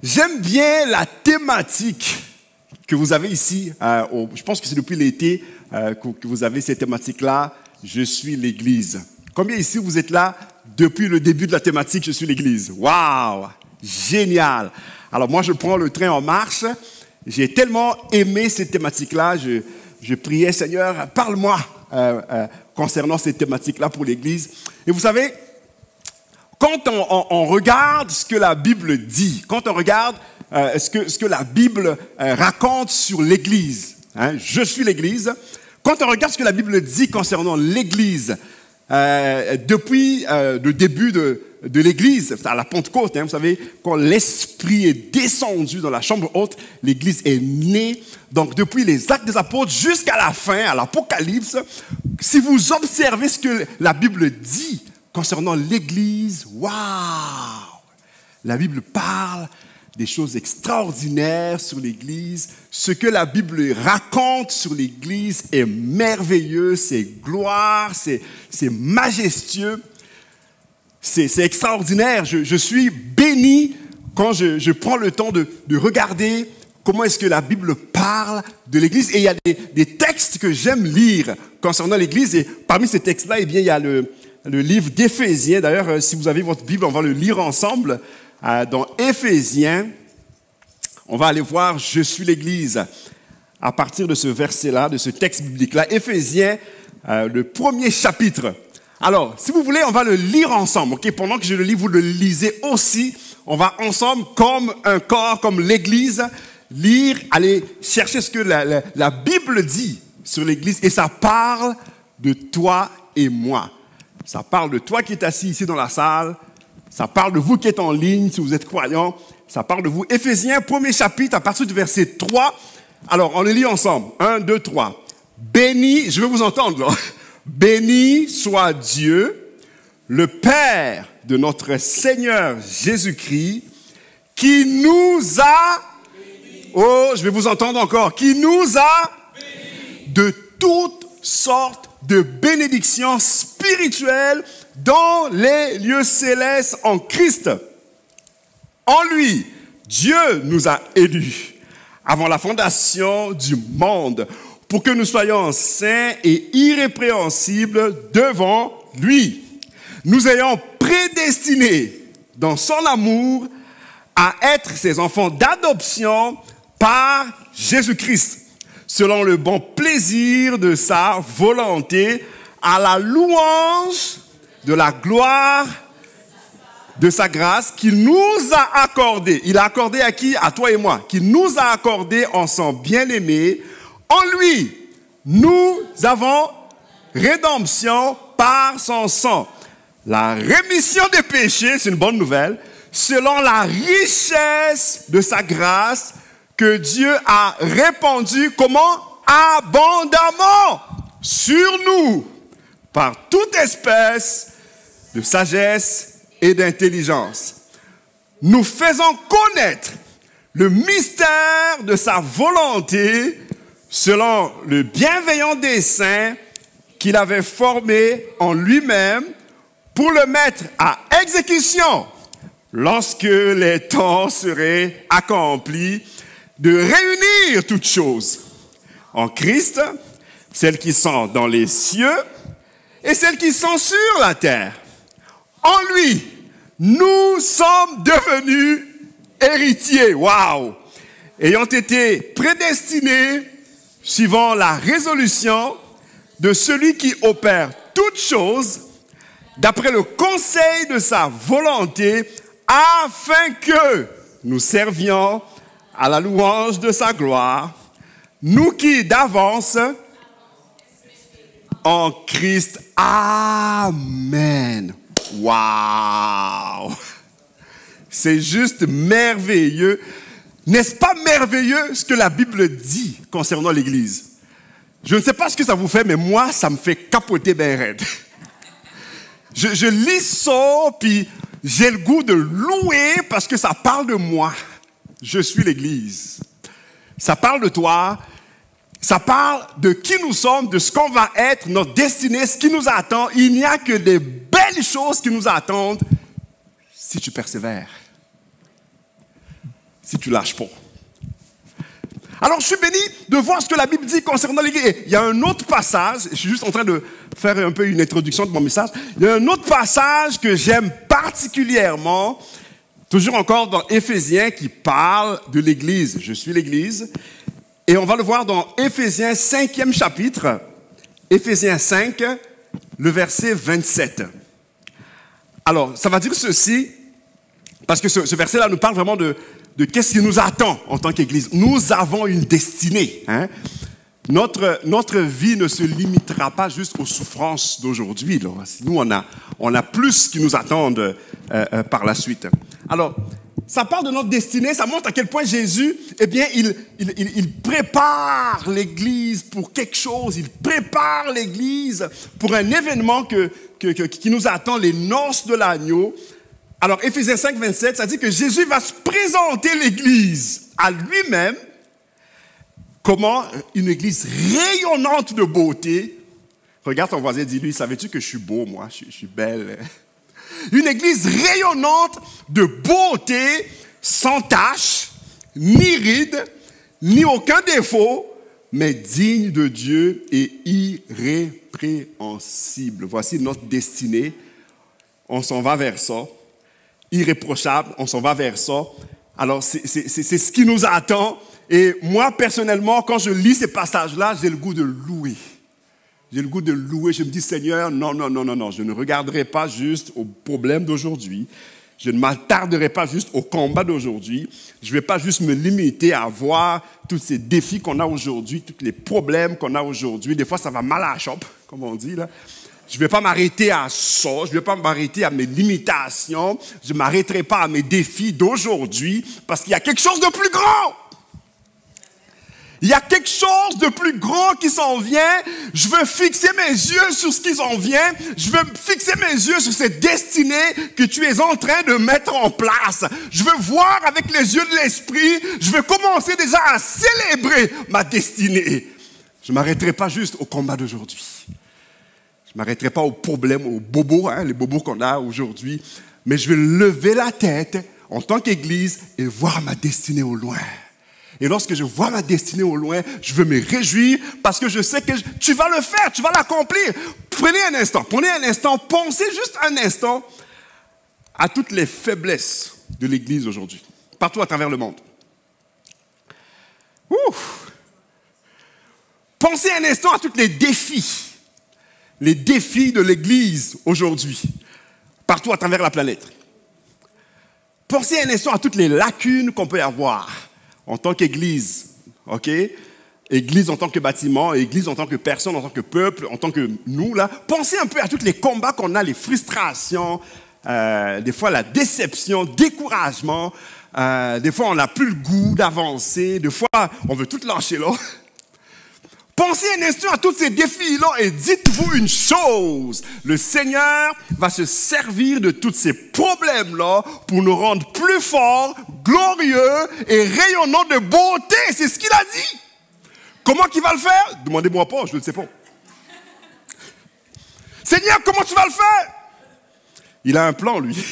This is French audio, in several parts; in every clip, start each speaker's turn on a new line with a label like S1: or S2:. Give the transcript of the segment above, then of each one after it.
S1: J'aime bien la thématique que vous avez ici. Je pense que c'est depuis l'été que vous avez cette thématique-là. Je suis l'Église. Combien ici vous êtes là depuis le début de la thématique Je suis l'Église? Waouh! Génial! Alors moi, je prends le train en marche. J'ai tellement aimé cette thématique-là. Je priais, Seigneur, parle-moi concernant cette thématique-là pour l'Église. Et vous savez, quand on regarde ce que la Bible dit, quand on regarde ce que la Bible raconte sur l'Église, je suis l'Église, quand on regarde ce que la Bible dit concernant l'Église, depuis le début de l'Église, à la Pentecôte, vous savez, quand l'Esprit est descendu dans la chambre haute, l'Église est née. Donc, depuis les Actes des Apôtres jusqu'à la fin, à l'Apocalypse, si vous observez ce que la Bible dit concernant l'Église, waouh! La Bible parle des choses extraordinaires sur l'Église. Ce que la Bible raconte sur l'Église est merveilleux, c'est gloire, c'est majestueux. C'est extraordinaire. Je suis béni quand je prends le temps de regarder comment est-ce que la Bible parle de l'Église. Et il y a des textes que j'aime lire concernant l'Église. Et parmi ces textes-là, eh bien, il y a le livre d'Éphésiens. D'ailleurs, si vous avez votre Bible, on va le lire ensemble. Dans Éphésiens, on va aller voir « Je suis l'Église » à partir de ce verset-là, de ce texte biblique-là. Éphésiens, le premier chapitre. Alors, si vous voulez, on va le lire ensemble. Okay? Pendant que je le lis, vous le lisez aussi. On va ensemble, comme un corps, comme l'Église, lire, aller chercher ce que la Bible dit sur l'Église. Et ça parle de toi et moi. Ça parle de toi qui es assis ici dans la salle. Ça parle de vous qui êtes en ligne, si vous êtes croyants. Ça parle de vous. Éphésiens, premier chapitre, à partir du verset 3. Alors, on le lit ensemble. 1, 2, 3. Béni, je veux vous entendre là. Béni soit Dieu, le Père de notre Seigneur Jésus-Christ, qui nous a... Oh, je vais vous entendre encore. Qui nous a de toutes sortes de bénédictions spirituelles dans les lieux célestes en Christ. En lui, Dieu nous a élus avant la fondation du monde pour que nous soyons saints et irrépréhensibles devant lui, nous ayons prédestinés dans son amour à être ses enfants d'adoption par Jésus-Christ, selon le bon plaisir de sa volonté, à la louange de la gloire de sa grâce qu'il nous a accordée. Il a accordé à qui? À toi et moi. Qu'il nous a accordé en son bien-aimé. En lui, nous avons rédemption par son sang. La rémission des péchés, c'est une bonne nouvelle, selon la richesse de sa grâce que Dieu a répandue, comment? Abondamment sur nous, par toute espèce de sagesse et d'intelligence. Nous faisons connaître le mystère de sa volonté selon le bienveillant dessein qu'il avait formé en lui-même pour le mettre à exécution lorsque les temps seraient accomplis, de réunir toutes choses en Christ, celles qui sont dans les cieux et celles qui sont sur la terre. En lui, nous sommes devenus héritiers, waouh, ayant été prédestinés suivant la résolution de celui qui opère toutes choses d'après le conseil de sa volonté, afin que nous servions à la louange de sa gloire, nous qui d'avance en Christ. Amen. Waouh! C'est juste merveilleux. N'est-ce pas merveilleux ce que la Bible dit concernant l'Église? Je ne sais pas ce que ça vous fait, mais moi, ça me fait capoter ben raide. Je lis ça, puis j'ai le goût de louer parce que ça parle de moi. Je suis l'Église. Ça parle de toi. Ça parle de qui nous sommes, de ce qu'on va être, notre destinée, ce qui nous attend. Il n'y a que des belles choses qui nous attendent si tu persévères. si tu lâches pas. Alors, je suis béni de voir ce que la Bible dit concernant l'Église. Et il y a un autre passage, je suis juste en train de faire un peu une introduction de mon message. Il y a un autre passage que j'aime particulièrement, toujours encore dans Éphésiens, qui parle de l'Église. Je suis l'Église. Et on va le voir dans Éphésiens 5e chapitre, Éphésiens 5, le verset 27. Alors, ça va dire ceci, parce que ce verset-là nous parle vraiment de qu'est-ce qui nous attend en tant qu'Église. Nous avons une destinée. Hein? Notre vie ne se limitera pas juste aux souffrances d'aujourd'hui. Nous, on a plus qui nous attendent par la suite. Alors, ça parle de notre destinée, ça montre à quel point Jésus, eh bien, il prépare l'Église pour quelque chose. Il prépare l'Église pour un événement qui nous attend, les noces de l'agneau. Alors, Éphésiens 5, 27, ça dit que Jésus va se présenter l'Église à lui-même. Comment? Une Église rayonnante de beauté. Regarde ton voisin, dis-lui, savais-tu que je suis beau, moi? Je suis belle. Une Église rayonnante de beauté, sans tache, ni ride, ni aucun défaut, mais digne de Dieu et irrépréhensible. Voici notre destinée. On s'en va vers ça. Irréprochable, on s'en va vers ça. Alors, c'est ce qui nous attend. Et moi, personnellement, quand je lis ces passages-là, j'ai le goût de louer. J'ai le goût de louer. Je me dis, Seigneur, non, je ne regarderai pas juste aux problèmes d'aujourd'hui. Je ne m'attarderai pas juste au combat d'aujourd'hui. Je ne vais pas juste me limiter à voir tous ces défis qu'on a aujourd'hui, tous les problèmes qu'on a aujourd'hui. Des fois, ça va mal à la chope, comme on dit, là. Je ne vais pas m'arrêter à ça, je ne vais pas m'arrêter à mes limitations, je ne m'arrêterai pas à mes défis d'aujourd'hui, parce qu'il y a quelque chose de plus grand. Il y a quelque chose de plus grand qui s'en vient. Je veux fixer mes yeux sur ce qui s'en vient. Je veux fixer mes yeux sur cette destinée que tu es en train de mettre en place. Je veux voir avec les yeux de l'esprit. Je veux commencer déjà à célébrer ma destinée. Je ne m'arrêterai pas juste au combat d'aujourd'hui. Je ne m'arrêterai pas aux problèmes, aux bobos, les bobos qu'on a aujourd'hui. Mais je vais lever la tête en tant qu'Église et voir ma destinée au loin. Et lorsque je vois ma destinée au loin, je veux me réjouir parce que je sais que tu vas le faire, tu vas l'accomplir. Prenez un instant, pensez juste un instant à toutes les faiblesses de l'Église aujourd'hui, partout à travers le monde. Pensez un instant à tous les défis de l'Église aujourd'hui, partout à travers la planète. Pensez un instant à toutes les lacunes qu'on peut avoir en tant qu'Église, ok? Église en tant que bâtiment, Église en tant que personne, en tant que peuple, en tant que nous, là. Pensez un peu à tous les combats qu'on a, les frustrations, des fois la déception, découragement, des fois on n'a plus le goût d'avancer, des fois on veut tout lâcher là. Pensez un instant à tous ces défis-là et dites-vous une chose. Le Seigneur va se servir de tous ces problèmes-là pour nous rendre plus forts, glorieux et rayonnants de beauté. C'est ce qu'il a dit. Comment qu'il va le faire? Demandez-moi pas, je ne le sais pas. Seigneur, comment tu vas le faire? Il a un plan, lui.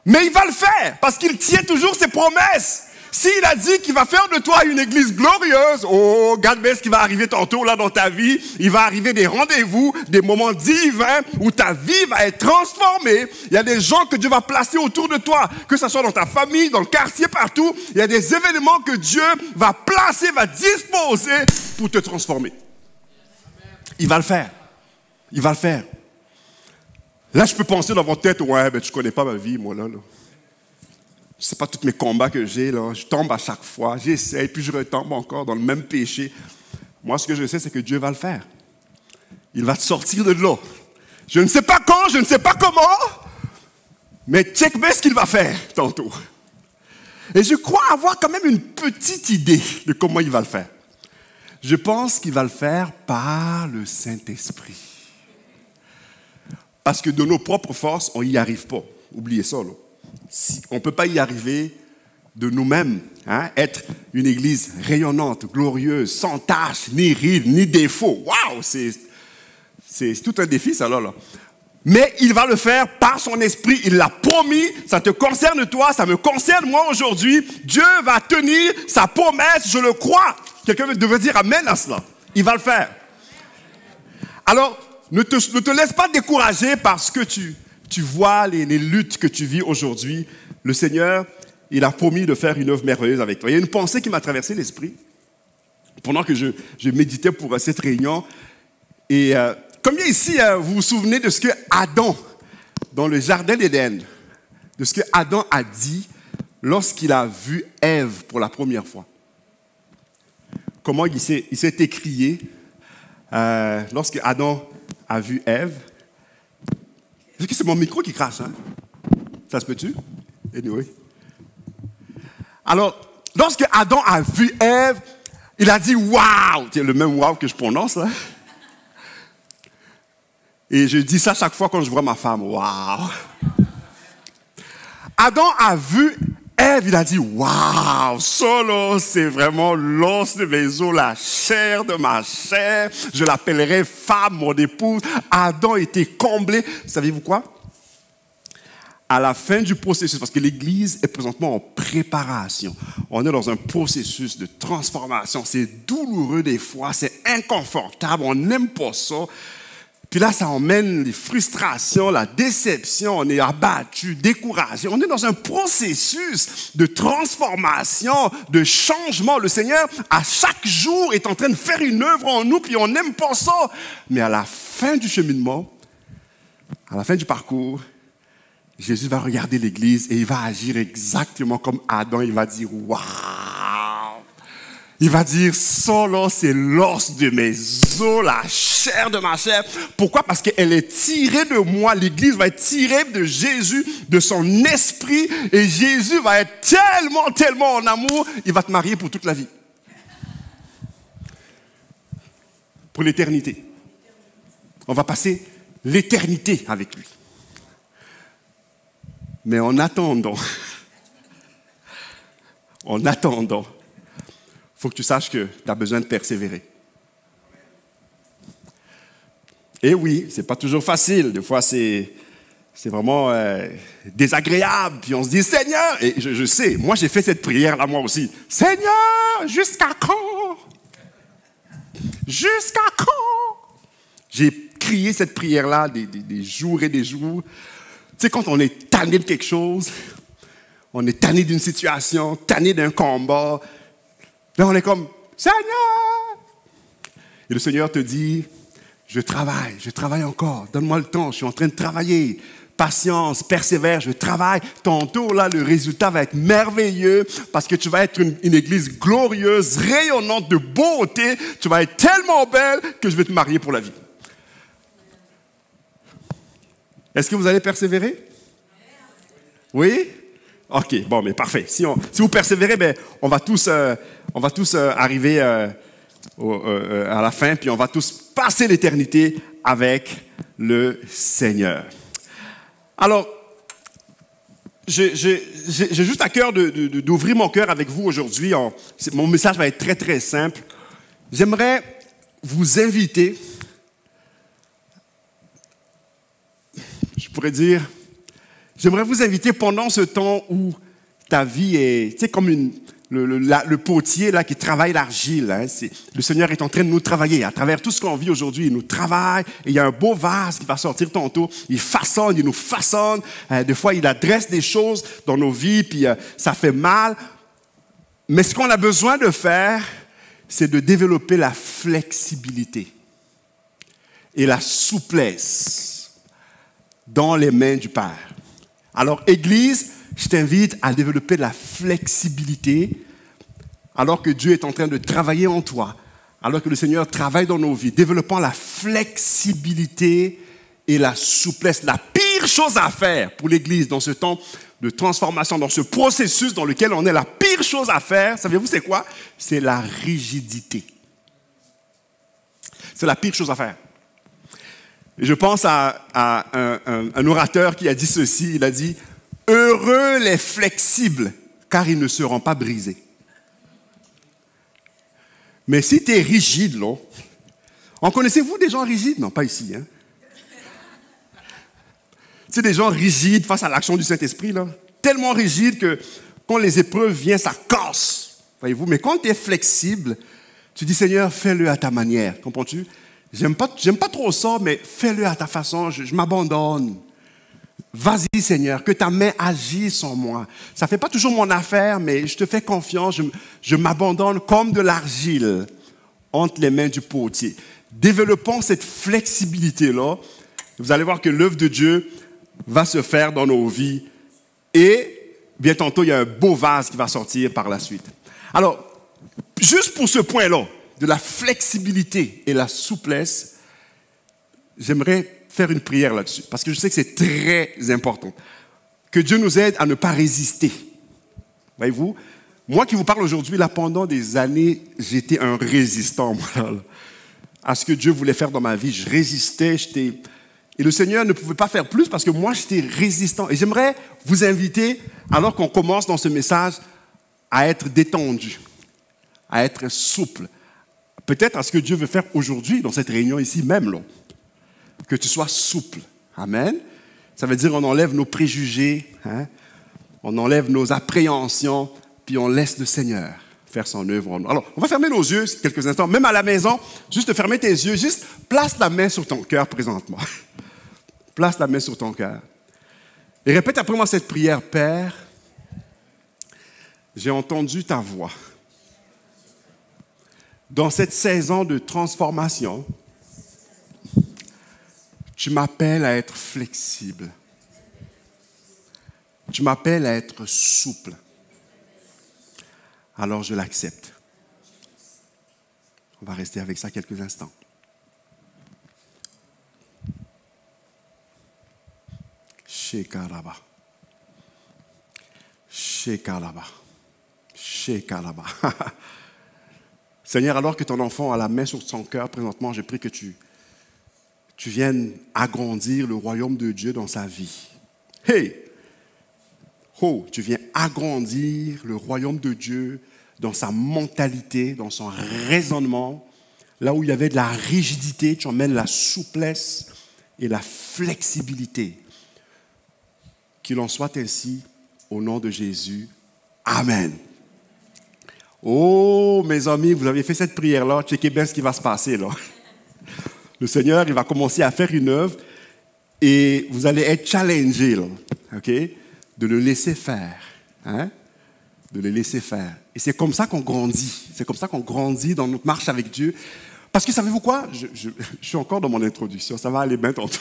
S1: Mais il va le faire parce qu'il tient toujours ses promesses. S'il a dit qu'il va faire de toi une église glorieuse, oh, regarde bien ce qui va arriver tantôt là dans ta vie. Il va arriver des rendez-vous, des moments divins où ta vie va être transformée. Il y a des gens que Dieu va placer autour de toi, que ce soit dans ta famille, dans le quartier, partout. Il y a des événements que Dieu va placer, va disposer pour te transformer. Il va le faire. Il va le faire. Là, je peux penser dans votre tête, ouais, ben tu connais pas ma vie, moi là. Je ne sais pas tous mes combats que j'ai, là. Je tombe à chaque fois, j'essaie, puis je retombe encore dans le même péché. Moi, ce que je sais, c'est que Dieu va le faire. Il va te sortir de là. Je ne sais pas quand, je ne sais pas comment, mais check bien ce qu'il va faire tantôt. Et je crois avoir quand même une petite idée de comment il va le faire. Je pense qu'il va le faire par le Saint-Esprit. Parce que de nos propres forces, on n'y arrive pas. Oubliez ça, là. On ne peut pas y arriver de nous-mêmes, être une église rayonnante, glorieuse, sans tache, ni ride, ni défaut. Waouh, c'est tout un défi, ça là. Mais il va le faire par son esprit. Il l'a promis. Ça te concerne toi, ça me concerne moi aujourd'hui. Dieu va tenir sa promesse, je le crois. Quelqu'un devrait dire amen à cela. Il va le faire. Alors, ne te laisse pas décourager parce que tu vois les luttes que tu vis aujourd'hui. Le Seigneur, il a promis de faire une œuvre merveilleuse avec toi. Il y a une pensée qui m'a traversé l'esprit pendant que je méditais pour cette réunion. Et combien ici, vous vous souvenez de ce que Adam, dans le jardin d'Éden, de ce que Adam a dit lorsqu'il a vu Ève pour la première fois? Comment il s'est écrié lorsque Adam a vu Ève? Est-ce que c'est mon micro qui crache, hein? Ça se peut-tu? Anyway. Alors, lorsque Adam a vu Ève, il a dit « Waouh !» C'est le même « waouh » que je prononce, là. Et je dis ça chaque fois quand je vois ma femme. Waouh! Adam a vu Ève, il a dit waouh! Solo, c'est vraiment l'os de mes os, la chair de ma chair. Je l'appellerai femme, mon épouse. Adam était comblé. Savez-vous quoi? À la fin du processus, parce que l'Église est présentement en préparation. On est dans un processus de transformation. C'est douloureux des fois, c'est inconfortable, on n'aime pas ça. Puis là, ça emmène les frustrations, la déception, on est abattu, découragé. On est dans un processus de transformation, de changement. Le Seigneur, à chaque jour, est en train de faire une œuvre en nous, puis on n'aime pas ça. Mais à la fin du cheminement, à la fin du parcours, Jésus va regarder l'Église et il va agir exactement comme Adam. Il va dire « Waouh !» Il va dire, solo, c'est l'os de mes os, la chair de ma chair. Pourquoi? Parce qu'elle est tirée de moi. L'Église va être tirée de Jésus, de son esprit. Et Jésus va être tellement, tellement en amour, il va te marier pour toute la vie. Pour l'éternité. On va passer l'éternité avec lui. Mais en attendant, il faut que tu saches que tu as besoin de persévérer. Et oui, ce n'est pas toujours facile. Des fois, c'est vraiment désagréable. Puis on se dit, Seigneur, et je sais, moi j'ai fait cette prière-là moi aussi. Seigneur, jusqu'à quand? Jusqu'à quand? J'ai crié cette prière-là des jours et des jours. Tu sais, quand on est tanné de quelque chose, on est tanné d'une situation, tanné d'un combat, là, on est comme, Seigneur! Et le Seigneur te dit, je travaille encore, donne-moi le temps, je suis en train de travailler. Patience, persévère, je travaille. Tantôt, là, le résultat va être merveilleux parce que tu vas être une église glorieuse, rayonnante de beauté. Tu vas être tellement belle que je vais te marier pour la vie. Est-ce que vous allez persévérer? Oui? OK, bon, mais parfait. Si vous persévérez, ben, on va tous arriver à la fin, puis on va tous passer l'éternité avec le Seigneur. Alors, j'ai juste à cœur d'ouvrir mon cœur avec vous aujourd'hui. Mon message va être très, très simple. J'aimerais vous inviter, j'aimerais vous inviter pendant ce temps où ta vie est, tu sais, comme le potier là, qui travaille l'argile. Hein, le Seigneur est en train de nous travailler. À travers tout ce qu'on vit aujourd'hui, il nous travaille. Et il y a un beau vase qui va sortir tantôt. Il nous façonne. Des fois, il adresse des choses dans nos vies, puis ça fait mal. Mais ce qu'on a besoin de faire, c'est de développer la flexibilité et la souplesse dans les mains du Père. Alors, Église, je t'invite à développer la flexibilité alors que Dieu est en train de travailler en toi, alors que le Seigneur travaille dans nos vies, développant la flexibilité et la souplesse. La pire chose à faire pour l'Église dans ce temps de transformation, dans ce processus dans lequel on est, la pire chose à faire, savez-vous c'est quoi? C'est la rigidité. C'est la pire chose à faire. Et je pense à un orateur qui a dit ceci, il a dit « Heureux les flexibles, car ils ne seront pas brisés. » Mais si tu es rigide, là, en connaissez-vous des gens rigides? Non, pas ici. Hein? Tu sais, des gens rigides face à l'action du Saint-Esprit, là. Tellement rigides que quand les épreuves viennent, ça casse. Voyez-vous, mais quand tu es flexible, tu dis, Seigneur, fais-le à ta manière. Comprends-tu? J'aime pas trop ça, mais fais-le à ta façon, je m'abandonne. Vas-y, Seigneur, que ta main agisse en moi. Ça ne fait pas toujours mon affaire, mais je te fais confiance, je m'abandonne comme de l'argile entre les mains du potier. Développons cette flexibilité-là. Vous allez voir que l'œuvre de Dieu va se faire dans nos vies. Et bien tantôt, il y a un beau vase qui va sortir par la suite. Alors, juste pour ce point-là, de la flexibilité et la souplesse, j'aimerais faire une prière là-dessus, parce que je sais que c'est très important. Que Dieu nous aide à ne pas résister. Voyez-vous, moi qui vous parle aujourd'hui, là, pendant des années, j'étais un résistant, moi, là, à ce que Dieu voulait faire dans ma vie. Je résistais, et le Seigneur ne pouvait pas faire plus parce que moi, j'étais résistant. Et j'aimerais vous inviter, alors qu'on commence dans ce message, à être détendu, à être souple. Peut-être à ce que Dieu veut faire aujourd'hui, dans cette réunion ici même, là. Que tu sois souple. Amen. Ça veut dire qu'on enlève nos préjugés, hein? On enlève nos appréhensions, puis on laisse le Seigneur faire son œuvre en nous. Alors, on va fermer nos yeux quelques instants, même à la maison, juste fermer tes yeux, juste place la main sur ton cœur présentement. Place la main sur ton cœur. Et répète après moi cette prière. Père, j'ai entendu ta voix. Dans cette saison de transformation, tu m'appelles à être flexible. Tu m'appelles à être souple. Alors je l'accepte. On va rester avec ça quelques instants. Shekaraba. Shekaraba. Shekaraba. Seigneur, alors que ton enfant a la main sur son cœur présentement, je prie que tu viennes agrandir le royaume de Dieu dans sa vie. Hey! Oh, tu viens agrandir le royaume de Dieu dans sa mentalité, dans son raisonnement. Là où il y avait de la rigidité, tu emmènes la souplesse et la flexibilité. Qu'il en soit ainsi, au nom de Jésus. Amen. Oh, mes amis, vous avez fait cette prière-là, checkez bien ce qui va se passer là. Le Seigneur, il va commencer à faire une œuvre et vous allez être challengés, là, ok, de le laisser faire. Hein? De le laisser faire. Et c'est comme ça qu'on grandit. C'est comme ça qu'on grandit dans notre marche avec Dieu. Parce que savez-vous quoi? Je suis encore dans mon introduction, ça va aller bien tantôt.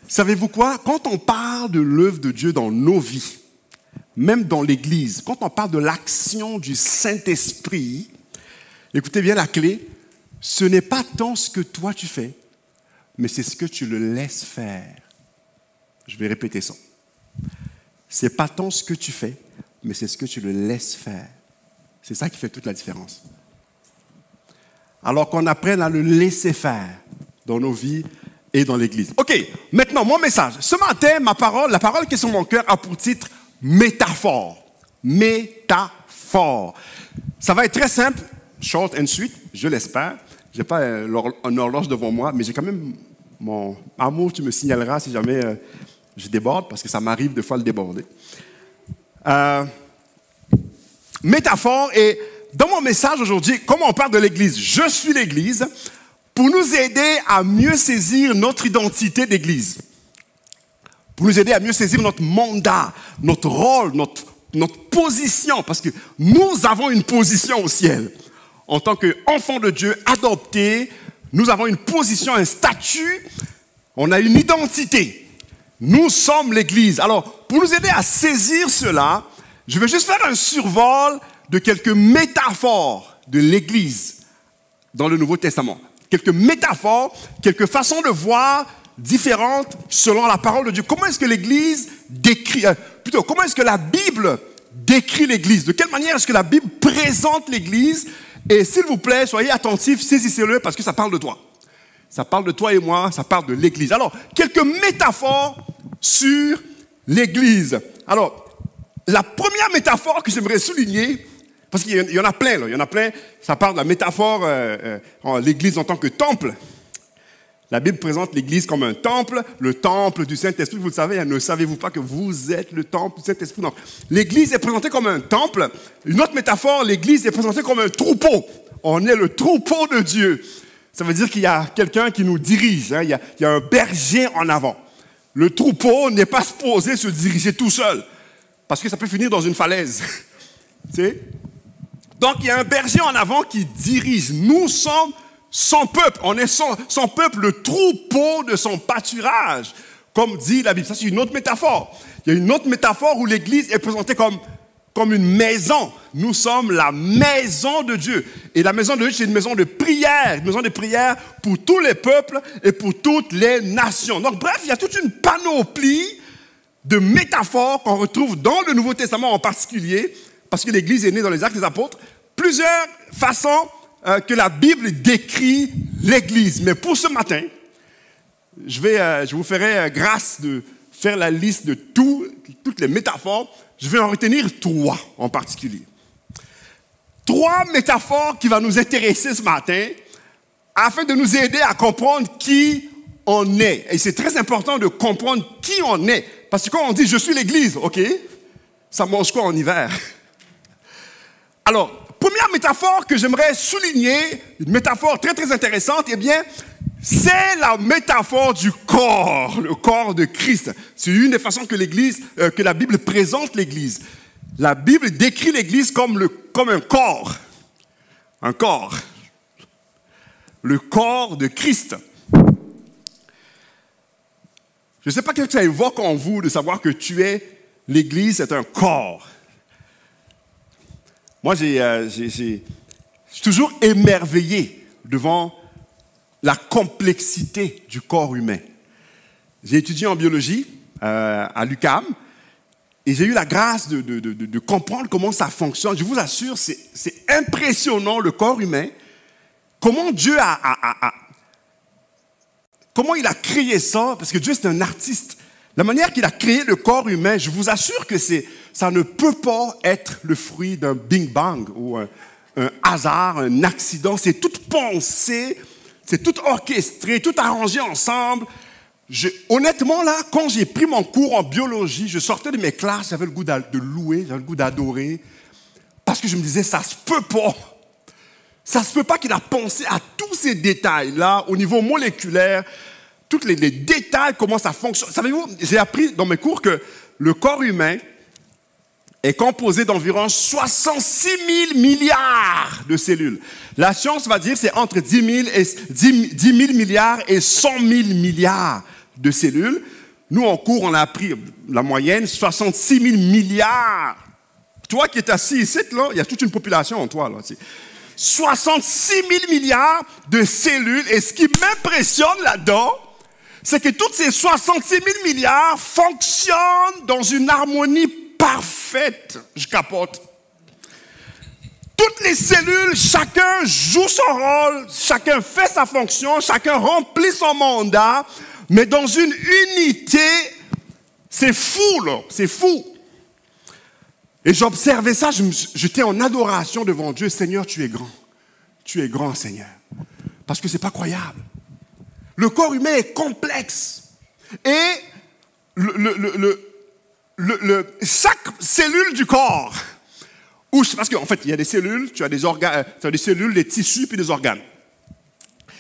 S1: Savez-vous quoi? Quand on parle de l'œuvre de Dieu dans nos vies, même dans l'Église, quand on parle de l'action du Saint-Esprit, écoutez bien la clé, ce n'est pas tant ce que toi tu fais, mais c'est ce que tu le laisses faire. Je vais répéter ça. Ce n'est pas tant ce que tu fais, mais c'est ce que tu le laisses faire. C'est ça qui fait toute la différence. Alors qu'on apprenne à le laisser faire dans nos vies et dans l'Église. OK, maintenant, mon message. Ce matin, la parole qui est sur mon cœur a pour titre « Métaphore ». Métaphore. Ça va être très simple, short and sweet, je l'espère. Je n'ai pas une horloge devant moi, mais j'ai quand même mon amour, tu me signaleras si jamais je déborde, parce que ça m'arrive des fois de déborder. Métaphore, et dans mon message aujourd'hui, comme on parle de l'Église, je suis l'Église, pour nous aider à mieux saisir notre identité d'Église, pour nous aider à mieux saisir notre mandat, notre rôle, notre position, parce que nous avons une position au ciel. En tant qu'enfants de Dieu adoptés, nous avons une position, un statut, on a une identité. Nous sommes l'Église. Alors, pour nous aider à saisir cela, je vais juste faire un survol de quelques métaphores de l'Église dans le Nouveau Testament. Quelques métaphores, quelques façons de voir différentes selon la parole de Dieu. Comment est-ce que l'Église décrit, comment est-ce que la Bible décrit l'Église? De quelle manière est-ce que la Bible présente l'Église? Et s'il vous plaît, soyez attentifs, saisissez-le parce que ça parle de toi. Ça parle de toi et moi, ça parle de l'Église. Alors, quelques métaphores sur l'Église. Alors, la première métaphore que j'aimerais souligner, parce qu'il y en a plein, là, il y en a plein, ça parle de la métaphore, l'Église en tant que temple. La Bible présente l'Église comme un temple, le temple du Saint-Esprit. Vous le savez, ne savez-vous pas que vous êtes le temple du Saint-Esprit? Donc, l'Église est présentée comme un temple. Une autre métaphore, l'Église est présentée comme un troupeau. On est le troupeau de Dieu. Ça veut dire qu'il y a quelqu'un qui nous dirige. Hein? Il y a un berger en avant. Le troupeau n'est pas supposé se diriger tout seul, parce que ça peut finir dans une falaise. Tu sais? Donc, il y a un berger en avant qui dirige. Nous sommes son peuple. On est son peuple, le troupeau de son pâturage, comme dit la Bible. Ça, c'est une autre métaphore. Il y a une autre métaphore où l'Église est présentée comme une maison. Nous sommes la maison de Dieu. Et la maison de Dieu, c'est une maison de prière pour tous les peuples et pour toutes les nations. Donc, bref, il y a toute une panoplie de métaphores qu'on retrouve dans le Nouveau Testament en particulier, parce que l'Église est née dans les Actes des Apôtres. Plusieurs façons que la Bible décrit l'Église. Mais pour ce matin, je vous ferai grâce de faire la liste de toutes les métaphores. Je vais en retenir 3 en particulier. 3 métaphores qui vont nous intéresser ce matin afin de nous aider à comprendre qui on est. Et c'est très important de comprendre qui on est. Parce que quand on dit « je suis l'Église », ok, ça mange quoi en hiver? Alors, première métaphore que j'aimerais souligner, une métaphore très très intéressante, eh bien, c'est la métaphore du corps, le corps de Christ. C'est une des façons que la Bible présente l'Église. La Bible décrit l'Église comme un corps. Un corps. Le corps de Christ. Je ne sais pas ce que ça évoque en vous de savoir que l'Église, c'est un corps. Moi, je suis toujours émerveillé devant la complexité du corps humain. J'ai étudié en biologie à l'UQAM et j'ai eu la grâce de comprendre comment ça fonctionne. Je vous assure, c'est impressionnant le corps humain. Comment Dieu comment il a créé ça? Parce que Dieu, c'est un artiste. La manière qu'il a créé le corps humain, je vous assure que ça ne peut pas être le fruit d'un Big Bang ou un hasard, un accident. C'est tout pensé, c'est tout orchestré, tout arrangé ensemble. Honnêtement, là, quand j'ai pris mon cours en biologie, je sortais de mes classes, j'avais le goût de louer, j'avais le goût d'adorer, parce que je me disais, ça se peut pas. Ça se peut pas qu'il a pensé à tous ces détails-là, au niveau moléculaire, tous les détails, comment ça fonctionne. Savez-vous, j'ai appris dans mes cours que le corps humain est composé d'environ 66 000 milliards de cellules. La science va dire que c'est entre 10 000 milliards et 100 000 milliards de cellules. Nous, en cours, on a appris la moyenne, 66 000 milliards. Toi qui es assis ici, là, il y a toute une population en toi. Là, 66 000 milliards de cellules. Et ce qui m'impressionne là-dedans, c'est que toutes ces 66 000 milliards fonctionnent dans une harmonie parfaite. Je capote. Toutes les cellules, chacun joue son rôle, chacun fait sa fonction, chacun remplit son mandat, mais dans une unité. C'est fou, là. C'est fou. Et j'observais ça, j'étais en adoration devant Dieu. Seigneur, tu es grand. Tu es grand, Seigneur. Parce que c'est pas croyable. Le corps humain est complexe. Et chaque cellule du corps, parce qu'en fait, il y a des cellules, tu as des organes, tu as des cellules, des tissus, puis des organes.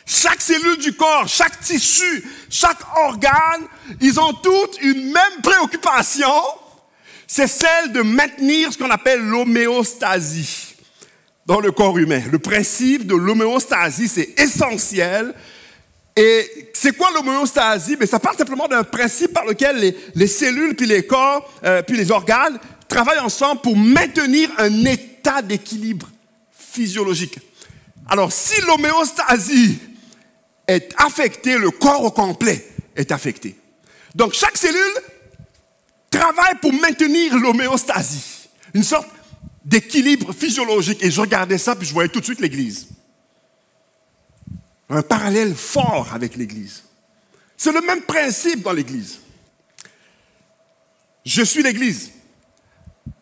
S1: Chaque cellule du corps, chaque tissu, chaque organe, ils ont toutes une même préoccupation, c'est celle de maintenir ce qu'on appelle l'homéostasie dans le corps humain. Le principe de l'homéostasie, c'est essentiel. Et c'est quoi l'homéostasie? Ça part simplement d'un principe par lequel les cellules, puis les corps, puis les organes travaillent ensemble pour maintenir un état d'équilibre physiologique. Alors, si l'homéostasie est affectée, le corps au complet est affecté. Donc, chaque cellule travaille pour maintenir l'homéostasie, une sorte d'équilibre physiologique. Et je regardais ça, puis je voyais tout de suite l'Église. Un parallèle fort avec l'Église. C'est le même principe dans l'Église. Je suis l'Église.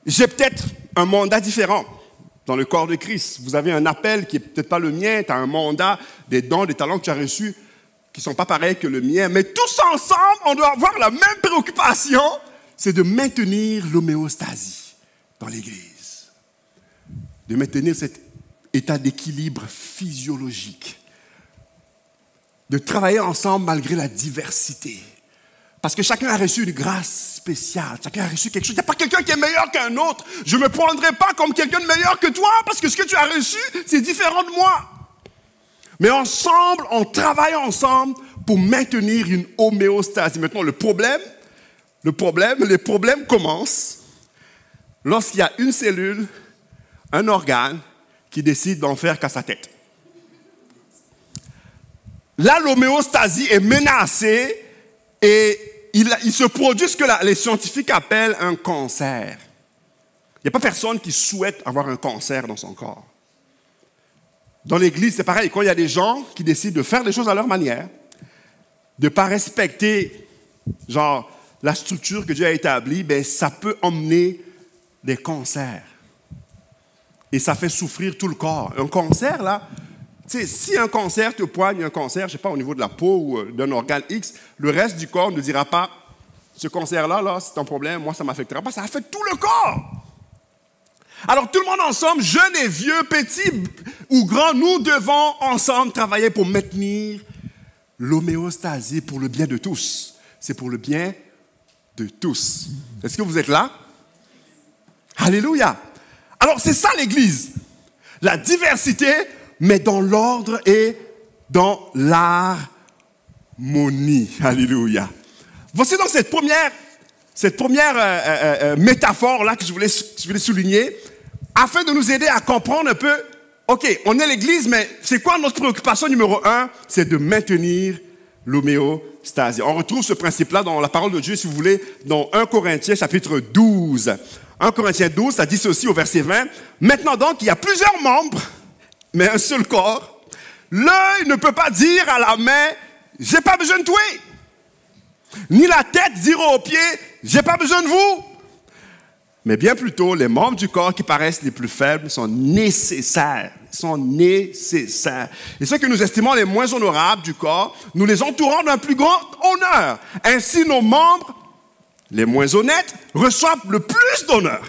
S1: J'ai peut-être un mandat différent dans le corps de Christ. Vous avez un appel qui n'est peut-être pas le mien, tu as un mandat, des dons, des talents que tu as reçus qui ne sont pas pareils que le mien, mais tous ensemble, on doit avoir la même préoccupation, c'est de maintenir l'homéostasie dans l'Église. De maintenir cet état d'équilibre physiologique. De travailler ensemble malgré la diversité. Parce que chacun a reçu une grâce spéciale. Chacun a reçu quelque chose. Il n'y a pas quelqu'un qui est meilleur qu'un autre. Je ne me prendrai pas comme quelqu'un de meilleur que toi parce que ce que tu as reçu, c'est différent de moi. Mais ensemble, on travaille ensemble pour maintenir une homéostasie. Maintenant, les problèmes commencent lorsqu'il y a une cellule, un organe qui décide d'en faire qu'à sa tête. Là, l'homéostasie est menacée et il se produit ce que les scientifiques appellent un cancer. Il n'y a pas personne qui souhaite avoir un cancer dans son corps. Dans l'Église, c'est pareil. Quand il y a des gens qui décident de faire des choses à leur manière, de ne pas respecter la structure que Dieu a établie, ben, ça peut emmener des cancers. Et ça fait souffrir tout le corps. Un cancer, là, si un cancer te poigne, un cancer, je ne sais pas, au niveau de la peau ou d'un organe X, le reste du corps ne dira pas, ce cancer-là, c'est un problème, moi, ça ne m'affectera pas. Ça affecte tout le corps. Alors, tout le monde ensemble, jeunes et vieux, petits ou grands, nous devons ensemble travailler pour maintenir l'homéostasie pour le bien de tous. C'est pour le bien de tous. Est-ce que vous êtes là? Alléluia. Alors, c'est ça l'Église. La diversité, mais dans l'ordre et dans l'harmonie. Alléluia. Voici donc cette première métaphore-là que je voulais souligner, afin de nous aider à comprendre un peu, OK, on est l'Église, mais c'est quoi notre préoccupation numéro 1? C'est de maintenir l'homéostasie. On retrouve ce principe-là dans la parole de Dieu, si vous voulez, dans 1 Corinthiens chapitre 12. 1 Corinthiens 12, ça dit ceci au verset 20. Maintenant donc, il y a plusieurs membres, mais un seul corps. L'œil ne peut pas dire à la main, j'ai pas besoin de toi. Ni la tête dire aux pieds, j'ai pas besoin de vous. Mais bien plutôt, les membres du corps qui paraissent les plus faibles sont nécessaires. Ils sont nécessaires. Et ceux que nous estimons les moins honorables du corps, nous les entourons d'un plus grand honneur. Ainsi, nos membres, les moins honnêtes, reçoivent le plus d'honneur.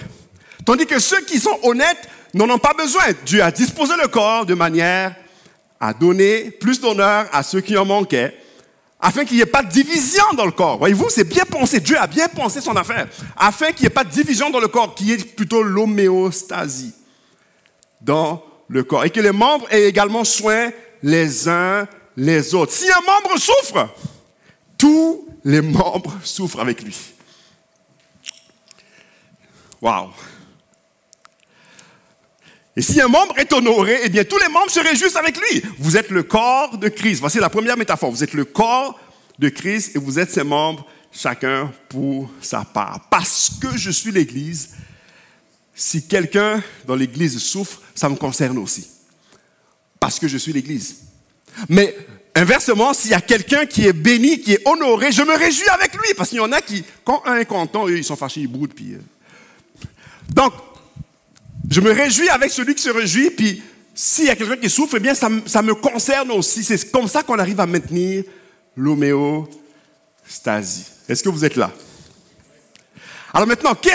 S1: Tandis que ceux qui sont honnêtes n'en ont pas besoin. Dieu a disposé le corps de manière à donner plus d'honneur à ceux qui en manquaient, afin qu'il n'y ait pas de division dans le corps. Voyez-vous, c'est bien pensé. Dieu a bien pensé son affaire. Afin qu'il n'y ait pas de division dans le corps, qu'il y ait plutôt l'homéostasie dans le corps. Et que les membres aient également soin les uns les autres. Si un membre souffre, tous les membres souffrent avec lui. Wow! Et si un membre est honoré, eh bien, tous les membres se réjouissent avec lui. Vous êtes le corps de Christ. Voici la première métaphore. Vous êtes le corps de Christ et vous êtes ses membres, chacun pour sa part. Parce que je suis l'Église, si quelqu'un dans l'Église souffre, ça me concerne aussi. Parce que je suis l'Église. Mais inversement, s'il y a quelqu'un qui est béni, qui est honoré, je me réjouis avec lui. Parce qu'il y en a qui, quand un est content, eux, ils sont fâchés, ils boudent. Donc, je me réjouis avec celui qui se réjouit, puis s'il y a quelqu'un qui souffre, eh bien, ça me concerne aussi. C'est comme ça qu'on arrive à maintenir l'homéostasie. Est-ce que vous êtes là? Alors maintenant, que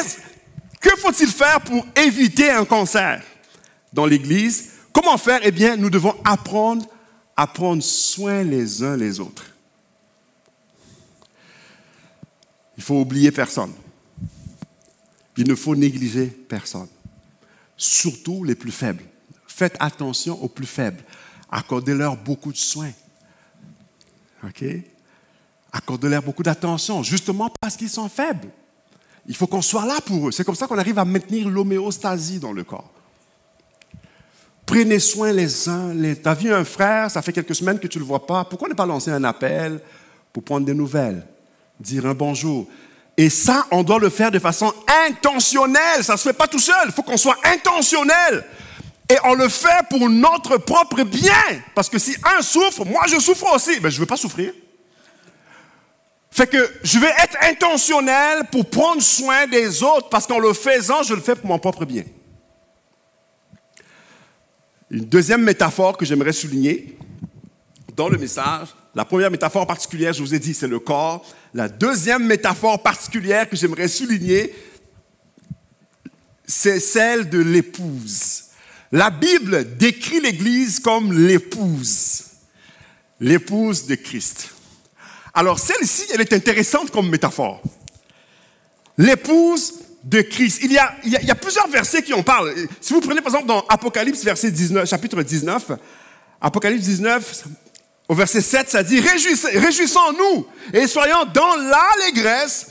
S1: faut-il faire pour éviter un cancer dans l'Église? Comment faire? Eh bien, nous devons apprendre à prendre soin les uns les autres. Il ne faut oublier personne. Il ne faut négliger personne. Surtout les plus faibles. Faites attention aux plus faibles. Accordez-leur beaucoup de soins. OK? Accordez-leur beaucoup d'attention, justement parce qu'ils sont faibles. Il faut qu'on soit là pour eux. C'est comme ça qu'on arrive à maintenir l'homéostasie dans le corps. Prenez soin les uns. Tu as vu un frère, ça fait quelques semaines que tu ne le vois pas. Pourquoi ne pas lancer un appel pour prendre des nouvelles? Dire un bonjour. Et ça, on doit le faire de façon intentionnelle. Ça ne se fait pas tout seul. Il faut qu'on soit intentionnel. Et on le fait pour notre propre bien. Parce que si un souffre, moi je souffre aussi. Ben, je ne veux pas souffrir. Fait que je vais être intentionnel pour prendre soin des autres. Parce qu'en le faisant, je le fais pour mon propre bien. Une deuxième métaphore que j'aimerais souligner dans le message. La première métaphore particulière, je vous ai dit, c'est le corps. La deuxième métaphore particulière que j'aimerais souligner, c'est celle de l'épouse. La Bible décrit l'Église comme l'épouse de Christ. Alors celle-ci, elle est intéressante comme métaphore. L'épouse de Christ. Il y a plusieurs versets qui en parlent. Si vous prenez par exemple dans Apocalypse chapitre 19, Apocalypse 19, au verset 7, ça dit « Réjouissons-nous et soyons dans l'allégresse